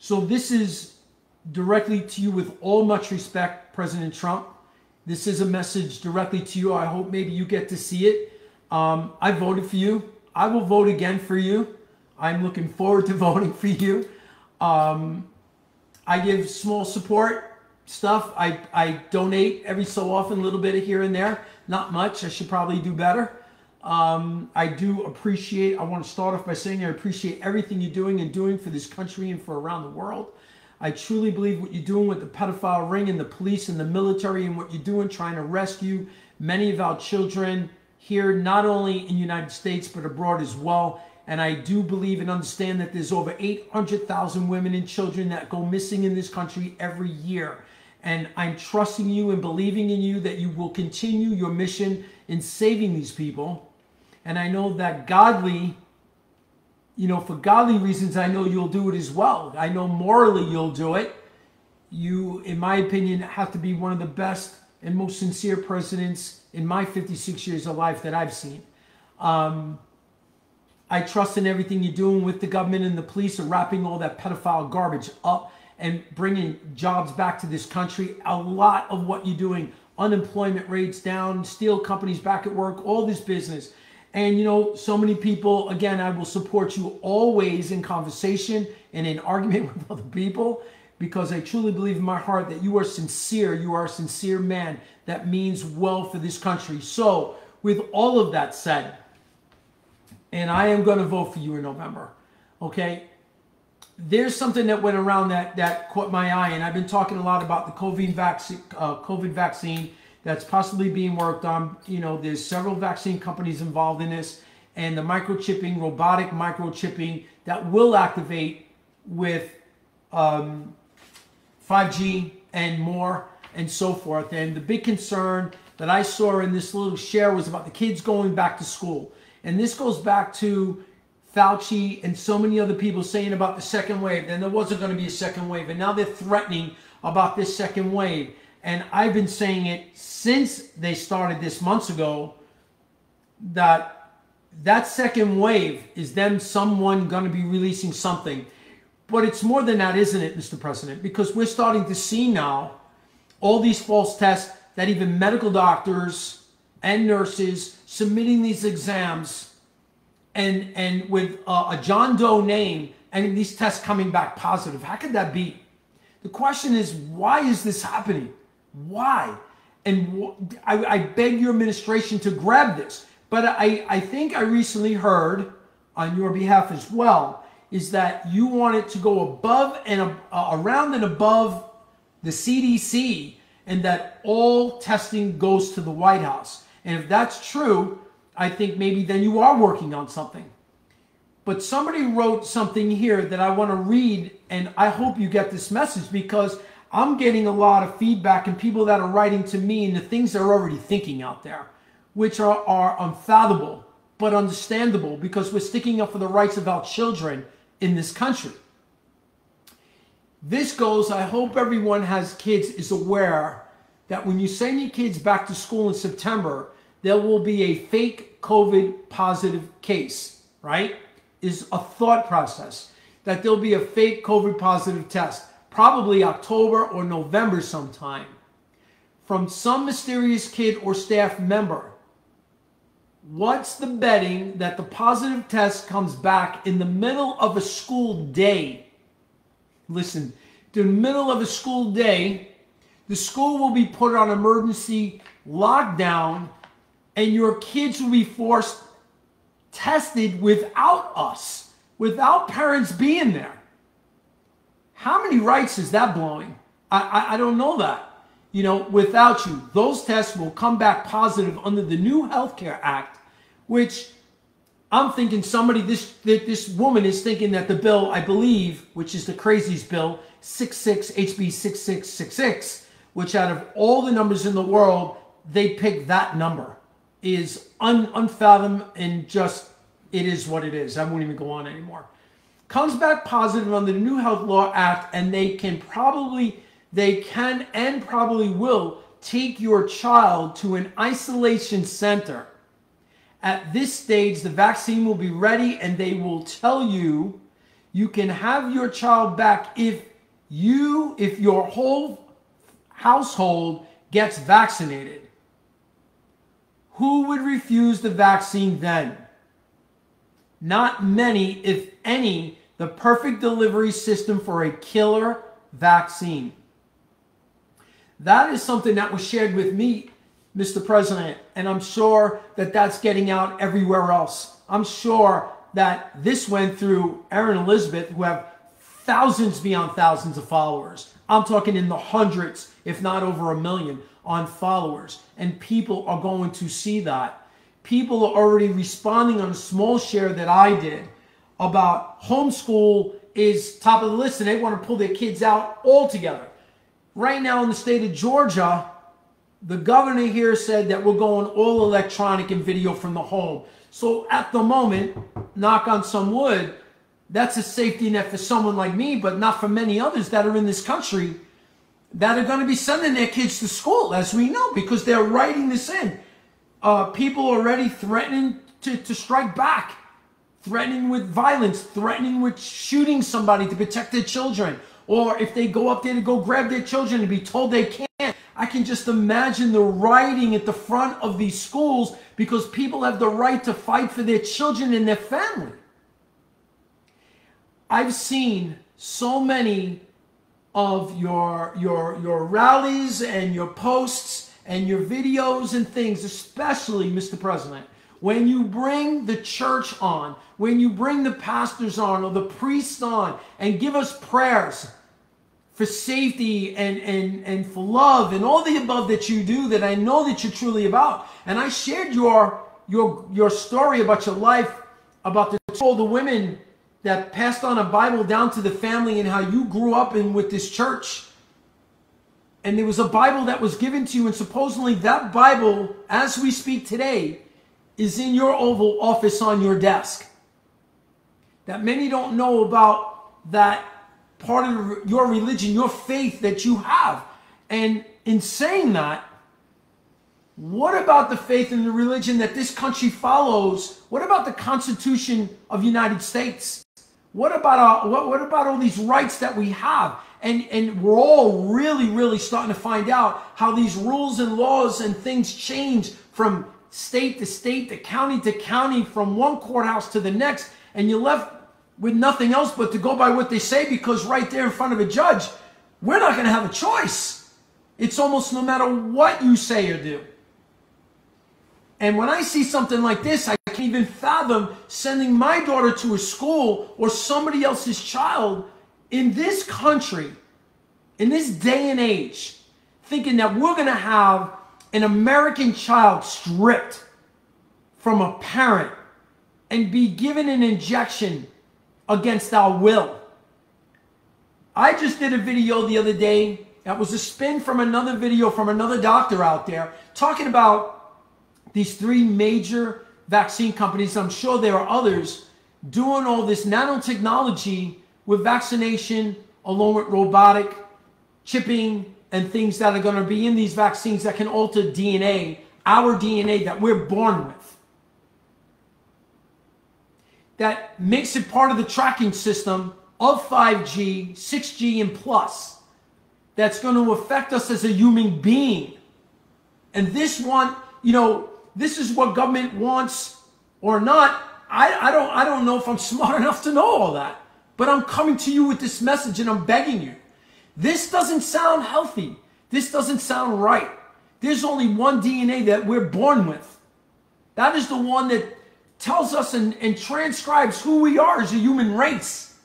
So this is directly to you with all much respect, President Trump. This is a message directly to you. I hope maybe you get to see it. I voted for you. I will vote again for you. I'm looking forward to voting for you. I give small support stuff. I donate every so often, a little bit of here and there. Not much. I should probably do better. I do appreciate, I want to start off by saying I appreciate everything you're doing and doing for this country and for around the world. I truly believe what you're doing with the pedophile ring and the police and the military and what you're doing trying to rescue many of our children here, not only in the United States, but abroad as well. And I do believe and understand that there's over 800,000 women and children that go missing in this country every year. And I'm trusting you and believing in you that you will continue your mission in saving these people. And I know that godly, for godly reasons, I know you'll do it as well. I know morally you'll do it. You, in my opinion, have to be one of the best and most sincere presidents in my 56 years of life that I've seen. I trust in everything you're doing with the government and the police and wrapping all that pedophile garbage up and bringing jobs back to this country. A lot of what you're doing, unemployment rates down, steel companies back at work, all this business. And so many people, again, I will support you always in conversation and in argument with other people, because I truly believe in my heart that you are sincere. You are a sincere man that means well for this country. So with all of that said, and I am going to vote for you in November, okay? There's something that went around that caught my eye, and I've been talking a lot about the COVID vaccine that's possibly being worked on. There's several vaccine companies involved in this, and the microchipping, robotic microchipping that will activate with 5G and more and so forth. And the big concern that I saw in this little share was about the kids going back to school. And this goes back to Fauci and so many other people saying about the second wave. Then there wasn't going to be a second wave. And now they're threatening about this second wave. And I've been saying it since they started this months ago, that second wave is someone going to be releasing something. But it's more than that, isn't it, Mr. President? Because we're starting to see now all these false tests that even medical doctors and nurses submitting these exams and with a John Doe name and these tests coming back positive. How could that be? The question is, why is this happening? Why? And I beg your administration to grab this. But I think I recently heard on your behalf as well, is that you want it to go above and around and above the CDC, and that all testing goes to the White House. And if that's true, I think maybe then you are working on something. But somebody wrote something here that I want to read, and I hope you get this message, because I'm getting a lot of feedback and people that are writing to me and the things they're already thinking out there, which are unfathomable, but understandable, because we're sticking up for the rights of our children in this country. This goes, I hope everyone has kids is aware that when you send your kids back to school in September, there will be a fake COVID positive case, right? Is a thought process that there'll be a fake COVID positive test, probably October or November sometime, from some mysterious kid or staff member. What's the betting that the positive test comes back in the middle of a school day? Listen, in the middle of a school day, the school will be put on emergency lockdown, and your kids will be forced tested without us, without parents being there. How many rights is that blowing? I don't know that. Without you, those tests will come back positive under the new Healthcare Act, which I'm thinking this woman is thinking that the bill, I believe, which is the craziest bill, HB 6666, which out of all the numbers in the world, they picked that number, is unfathomed, and just, it is what it is. I won't even go on anymore. Comes back positive under the new Health Law Act, and they can and probably will take your child to an isolation center. At this stage, the vaccine will be ready, and they will tell you You can have your child back if your whole household gets vaccinated. Who would refuse the vaccine then? Not many, if any. The perfect delivery system for a killer vaccine. That is something that was shared with me, Mr. President, and I'm sure that that's getting out everywhere else. I'm sure that this went through Aaron and Elizabeth, who have thousands beyond thousands of followers. I'm talking in the hundreds, if not over 1 million on followers. And people are going to see that. People are already responding on a small share that I did about homeschool is top of the list, and they want to pull their kids out altogether. Right now in the state of Georgia, the governor here said that we're going all electronic and video from the home. So at the moment, knock on some wood, that's a safety net for someone like me, but not for many others that are in this country that are going to be sending their kids to school, as we know, because they're writing this in. People are already threatening to strike back, threatening with violence, threatening with shooting somebody to protect their children. Or if they go up there to go grab their children and be told they can't. I can just imagine the rioting at the front of these schools because people have the right to fight for their children and their family. I've seen so many of your rallies and your posts and your videos and things, especially, Mr. President, when you bring the church on, when you bring the pastors on or the priests on and give us prayers for safety and for love and all the above that you do, that I know that you're truly about. And I shared your story about your life, about the two older women that passed on a Bible down to the family and how you grew up in with this church. And there was a Bible that was given to you, and supposedly that Bible, as we speak today, is in your Oval Office on your desk. That many don't know about that part of your religion, your faith that you have. And in saying that, what about the faith and the religion that this country follows? What about the Constitution of the United States? What about what about all these rights that we have? And we're all really starting to find out how these rules and laws and things change from state to state, to county, from one courthouse to the next, and you're left with nothing else but to go by what they say, because right there in front of a judge, we're not going to have a choice. It's almost no matter what you say or do. And when I see something like this, I can't even fathom sending my daughter to a school or somebody else's child in this country, in this day and age, thinking that we're going to have an American child stripped from a parent and be given an injection against our will. I just did a video the other day that was a spin from another video from another doctor out there talking about these 3 major vaccine companies. I'm sure there are others doing all this nanotechnology with vaccination, along with robotic chipping and things that are going to be in these vaccines that can alter DNA, our DNA that we're born with. That makes it part of the tracking system of 5G, 6G, and plus. That's going to affect us as a human being. And this one, you know, this is what government wants or not. I don't know if I'm smart enough to know all that. But I'm coming to you with this message and I'm begging you. This doesn't sound healthy. This doesn't sound right. There's only one DNA that we're born with. That is the one that tells us and transcribes who we are as a human race.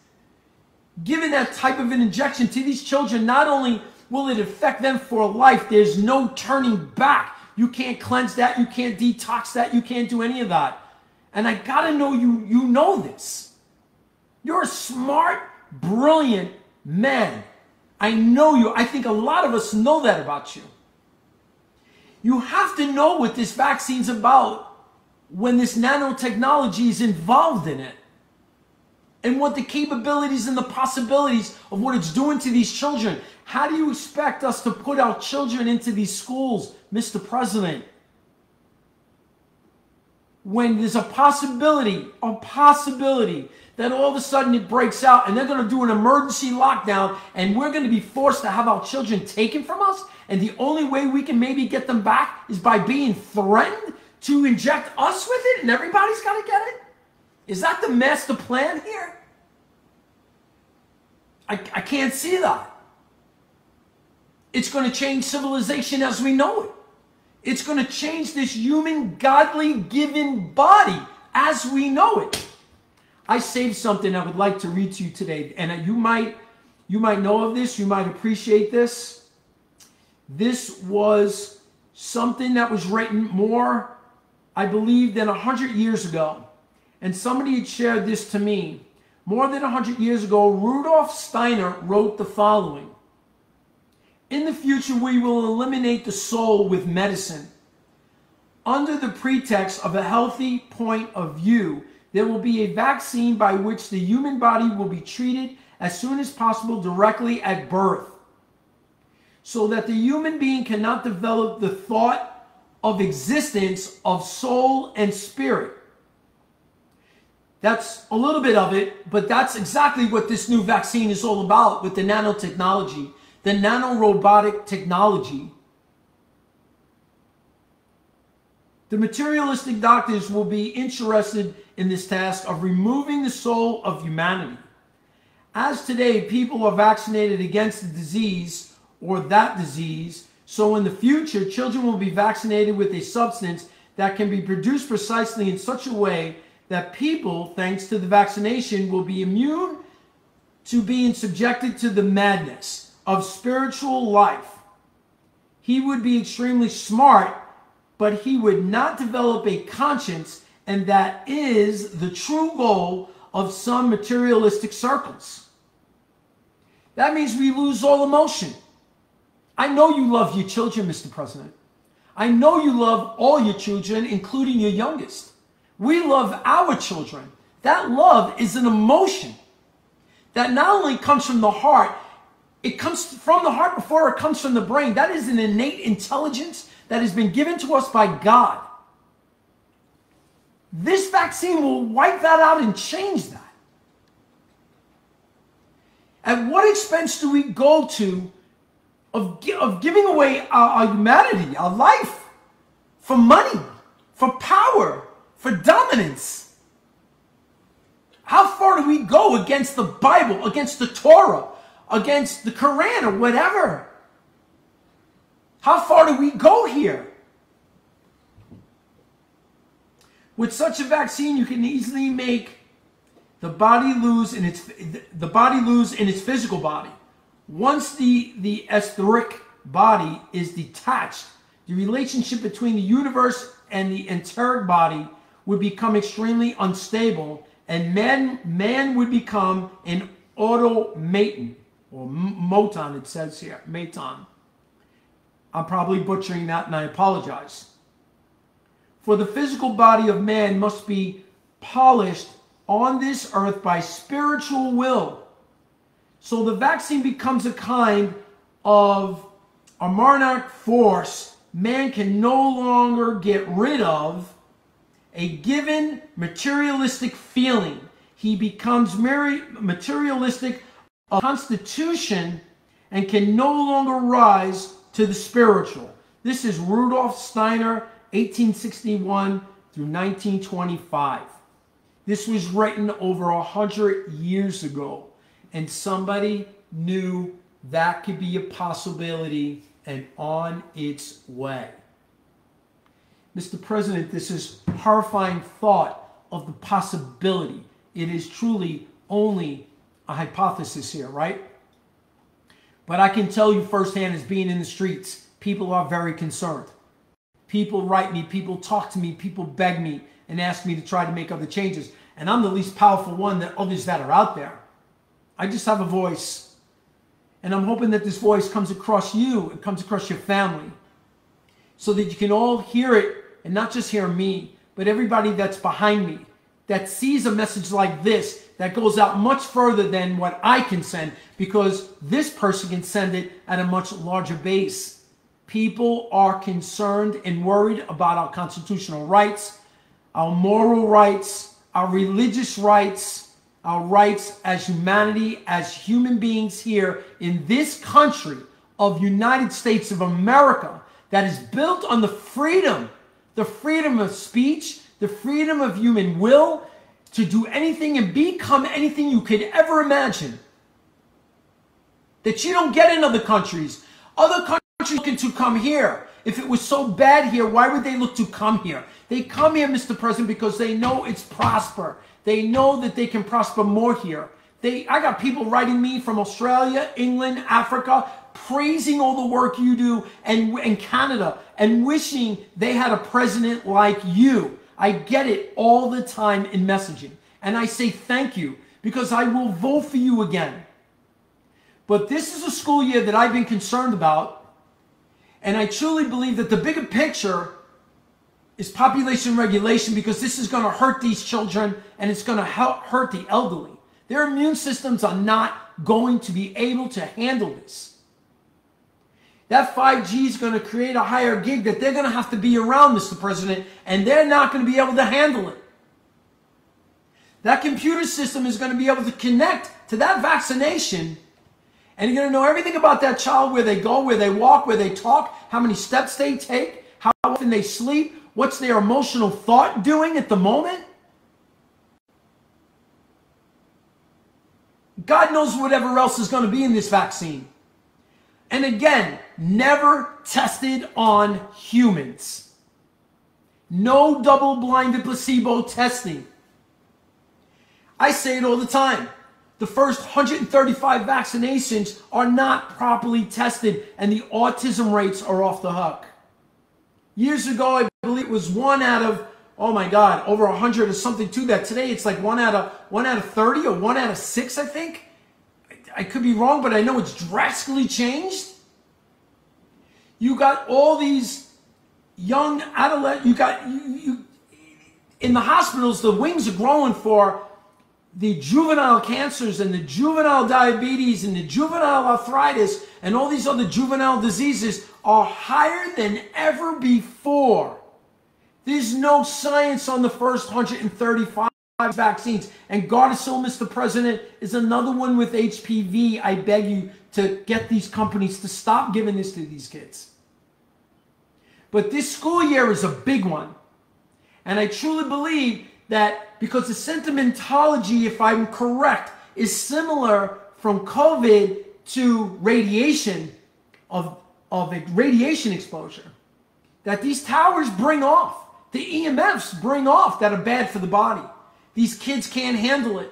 Given that type of an injection to these children, not only will it affect them for life, there's no turning back. You can't cleanse that. You can't detox that. You can't do any of that. And I got to know you know this. You're a smart, brilliant man. I know you. I think a lot of us know that about you. You have to know what this vaccine's about when this nanotechnology is involved in it. And what the capabilities and the possibilities of what it's doing to these children. How do you expect us to put our children into these schools, Mr. President, when there's a possibility then all of a sudden it breaks out and they're going to do an emergency lockdown and we're going to be forced to have our children taken from us. And the only way we can maybe get them back is by being threatened to inject us with it and everybody's got to get it? Is that the master plan here? I can't see that. It's going to change civilization as we know it. It's going to change this human, godly, given body as we know it. I saved something I would like to read to you today, and you might know of this. You might appreciate this. This was something that was written more, I believe, than 100 years ago, and somebody had shared this to me. More than 100 years ago, Rudolf Steiner wrote the following: "In the future, we will eliminate the soul with medicine. Under the pretext of a healthy point of view, there will be a vaccine by which the human body will be treated as soon as possible directly at birth, so that the human being cannot develop the thought of existence of soul and spirit." That's a little bit of it, but that's exactly what this new vaccine is all about with the nanotechnology, the nanorobotic technology. The materialistic doctors will be interested in this task of removing the soul of humanity. As today, people are vaccinated against the disease or that disease, so in the future, children will be vaccinated with a substance that can be produced precisely in such a way that people, thanks to the vaccination, will be immune to being subjected to the madness of spiritual life. He would be extremely smart, but he would not develop a conscience, and that is the true goal of some materialistic circles. That means we lose all emotion. I know you love your children, Mr. President. I know you love all your children, including your youngest. We love our children. That love is an emotion that not only comes from the heart, it comes from the heart before it comes from the brain. That is an innate intelligence that has been given to us by God. This vaccine will wipe that out and change that. At what expense do we go to of giving away our humanity, our life, for money, for power, for dominance? How far do we go against the Bible, against the Torah, against the Quran, or whatever? How far do we go here? With such a vaccine, you can easily make the body lose in its physical body. Once the etheric body is detached, the relationship between the universe and the enteric body would become extremely unstable, and man would become an automaton, or moton, it says here, maton. I'm probably butchering that, and I apologize. For the physical body of man must be polished on this earth by spiritual will. So the vaccine becomes a kind of a monarch force man can no longer get rid of, a given materialistic feeling. He becomes materialistic, a constitution, and can no longer rise to the spiritual. This is Rudolf Steiner, 1861 through 1925. This was written over 100 years ago, and somebody knew that could be a possibility and on its way. Mr. President, this is horrifying thought of the possibility. It is truly only a hypothesis here, right? But I can tell you firsthand, as being in the streets, people are very concerned. People write me, people talk to me, people beg me and ask me to try to make other changes. And I'm the least powerful one that others that are out there. I just have a voice. And I'm hoping that this voice comes across you, it comes across your family, so that you can all hear it, and not just hear me, but everybody that's behind me, that sees a message like this, that goes out much further than what I can send, because this person can send it at a much larger base. People are concerned and worried about our constitutional rights, our moral rights, our religious rights, our rights as humanity, as human beings here in this country of United States of America that is built on the freedom of speech, the freedom of human will to do anything and become anything you could ever imagine. That you don't get in other countries. Other countries looking to come here. If it was so bad here, why would they look to come here? They come here, Mr. President, because they know it's prosper. They know that they can prosper more here. I got people writing me from Australia, England, Africa, praising all the work you do, and Canada, and wishing they had a president like you. I get it all the time in messaging. And I say thank you, because I will vote for you again. But this is a school year that I've been concerned about. And I truly believe that the bigger picture is population regulation, because this is going to hurt these children and it's going to hurt the elderly. Their immune systems are not going to be able to handle this. That 5G is going to create a higher gig that they're going to have to be around, Mr. President, and they're not going to be able to handle it. That computer system is going to be able to connect to that vaccination, and you're going to know everything about that child, where they go, where they walk, where they talk, how many steps they take, how often they sleep, what's their emotional thought doing at the moment. God knows whatever else is going to be in this vaccine. And again, never tested on humans. No double-blinded placebo testing. I say it all the time. The first 135 vaccinations are not properly tested, and the autism rates are off the hook. Years ago, I believe it was 1 out of, oh my God, over 100 or something to that. Today, it's like 1 out of 30 or 1 out of 6, I think. I could be wrong, but I know it's drastically changed. You got all these young adolescents. You in the hospitals, the wings are growing for the juvenile cancers and the juvenile diabetes and the juvenile arthritis and all these other juvenile diseases are higher than ever before. There's no science on the first 135 vaccines. And Gardasil, Mr. President, is another one with HPV. I beg you to get these companies to stop giving this to these kids. But this school year is a big one. And I truly believe that because the sentimentology, if I'm correct, is similar from COVID to radiation, of a radiation exposure, that these towers bring off, the EMFs bring off that are bad for the body. These kids can't handle it.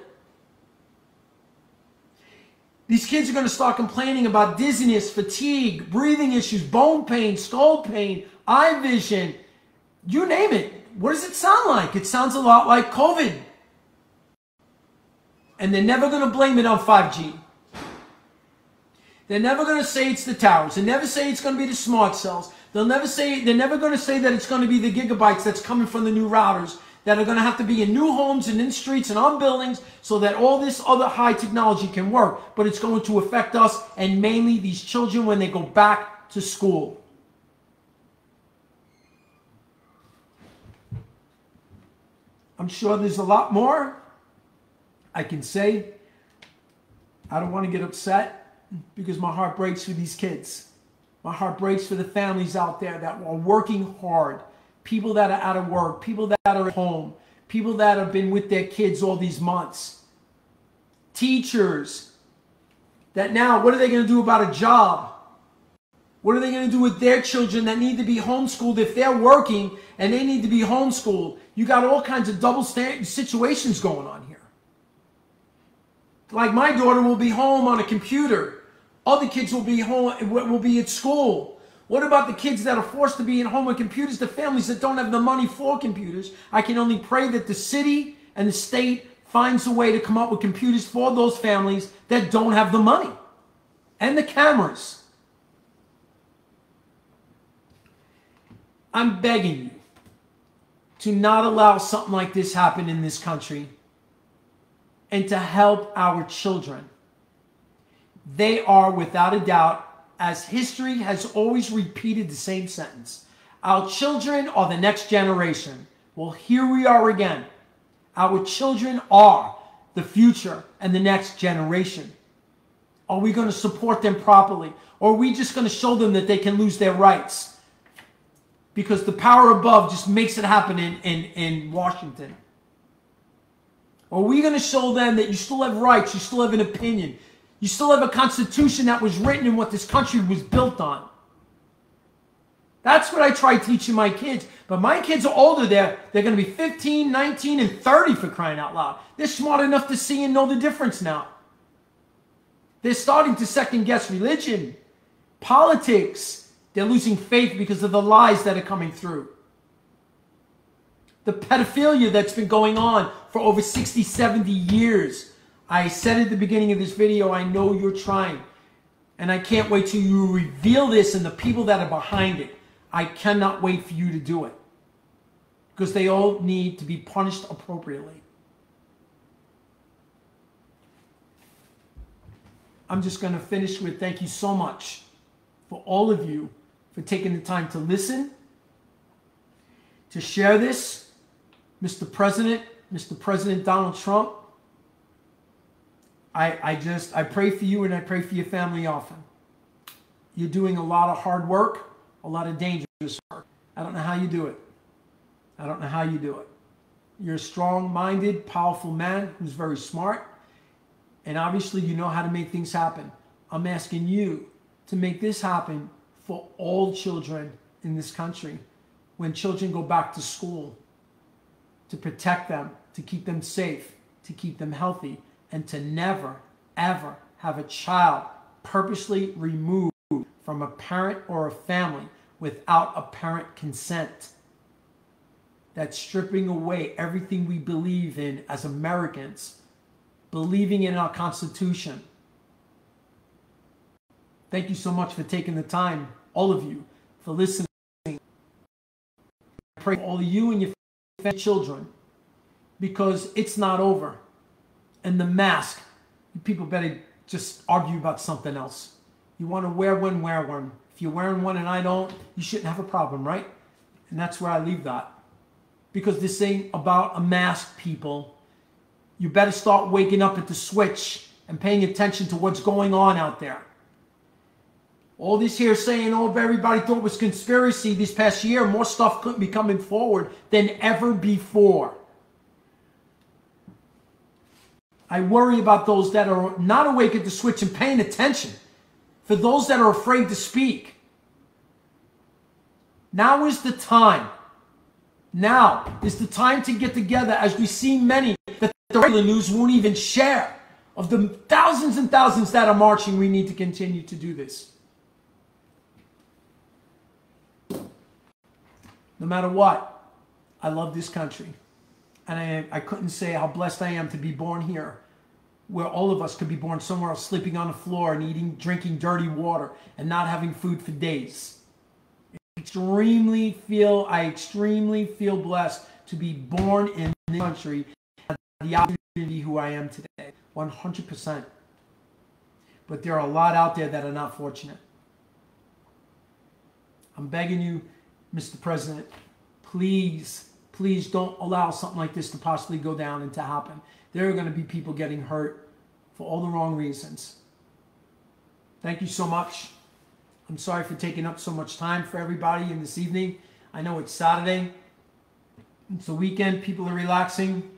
These kids are going to start complaining about dizziness, fatigue, breathing issues, bone pain, skull pain, eye vision, you name it. What does it sound like? It sounds a lot like COVID. And they're never going to blame it on 5G. They're never going to say it's the towers. They never say it's going to be the smart cells. They're never going to say that it's going to be the gigabytes that's coming from the new routers that are going to have to be in new homes and in streets and on buildings so that all this other high technology can work. But it's going to affect us, and mainly these children when they go back to school. I'm sure there's a lot more I can say. I don't want to get upset because my heart breaks for these kids. My heart breaks for the families out there that are working hard, people that are out of work, people that are at home, people that have been with their kids all these months, teachers that now, what are they going to do about a job? What are they going to do with their children that need to be homeschooled if they're working and they need to be homeschooled? You got all kinds of double situations going on here. Like my daughter will be home on a computer. Other kids will be home, will be at school. What about the kids that are forced to be at home with computers? The families that don't have the money for computers. I can only pray that the city and the state finds a way to come up with computers for those families that don't have the money and the cameras. I'm begging you to not allow something like this happen in this country and to help our children. They are, without a doubt, as history has always repeated the same sentence, our children are the next generation. Well, here we are again. Our children are the future and the next generation? Are we going to support them properly? Or are we just going to show them that they can lose their rights? Because the power above just makes it happen in Washington. Or are we going to show them that you still have rights, you still have an opinion, you still have a constitution that was written in what this country was built on? That's what I try teaching my kids. But my kids are older. They're going to be 15, 19, and 30 for crying out loud. They're smart enough to see and know the difference now. They're starting to second guess religion, politics. They're losing faith because of the lies that are coming through. The pedophilia that's been going on for over 60, 70 years. I said at the beginning of this video, I know you're trying. And I can't wait till you reveal this and the people that are behind it. I cannot wait for you to do it. Because they all need to be punished appropriately. I'm just going to finish with thank you so much for all of you for taking the time to listen, to share this. Mr. President Donald Trump, I pray for you and I pray for your family often. You're doing a lot of hard work, a lot of dangerous work. I don't know how you do it. I don't know how you do it. You're a strong-minded, powerful man who's very smart. And obviously you know how to make things happen. I'm asking you to make this happen for all children in this country. When children go back to school, to protect them, to keep them safe, to keep them healthy, and to never, ever have a child purposely removed from a parent or a family without a parent consent. That's stripping away everything we believe in as Americans, believing in our Constitution. Thank you so much for taking the time, all of you, for listening. I pray for all of you and your children, because it's not over. And the mask, people better just argue about something else. You want to wear one, wear one. If you're wearing one and I don't, you shouldn't have a problem, right? And that's where I leave that. Because this ain't about a mask, people. You better start waking up at the switch and paying attention to what's going on out there. All this here saying, oh, everybody thought it was conspiracy this past year. More stuff couldn't be coming forward than ever before. I worry about those that are not awake at the switch and paying attention. For those that are afraid to speak. Now is the time. Now is the time to get together, as we see many that the regular news won't even share. Of the thousands and thousands that are marching, we need to continue to do this. No matter what, I love this country. And I couldn't say how blessed I am to be born here, where all of us could be born somewhere else, sleeping on the floor and drinking dirty water and not having food for days. I extremely feel blessed to be born in this country and the opportunity who I am today, 100%. But there are a lot out there that are not fortunate. I'm begging you, Mr. President, please don't allow something like this to possibly go down and to happen. There are going to be people getting hurt for all the wrong reasons. Thank you so much. I'm sorry for taking up so much time for everybody in this evening. I know it's Saturday. It's the weekend. People are relaxing.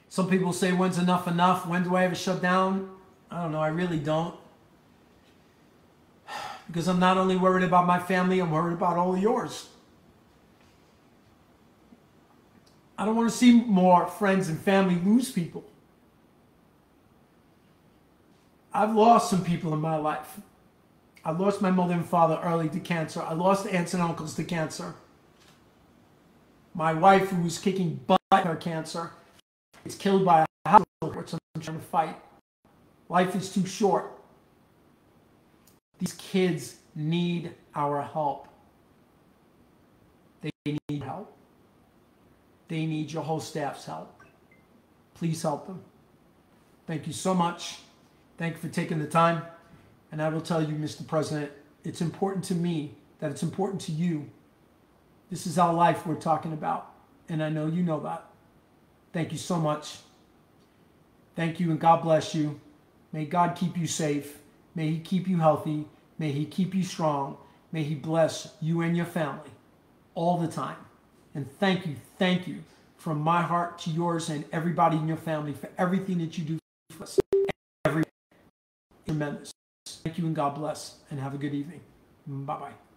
Some people say, when's enough enough? When do I ever shut down? I don't know. I really don't. Because I'm not only worried about my family, I'm worried about all of yours. I don't want to see more friends and family lose people. I've lost some people in my life. I lost my mother and father early to cancer. I lost aunts and uncles to cancer. My wife, who was kicking butt at her cancer, is killed by a hospital, which I'm trying to fight. Life is too short. These kids need our help. They need help. They need your whole staff's help. Please help them. Thank you so much. Thank you for taking the time. And I will tell you, Mr. President, it's important to me that it's important to you. This is our life we're talking about. And I know you know that. Thank you so much. Thank you, and God bless you. May God keep you safe. May he keep you healthy. May he keep you strong. May he bless you and your family all the time. And thank you from my heart to yours and everybody in your family for everything that you do for us. Tremendous. Thank you, and God bless, and have a good evening. Bye-bye.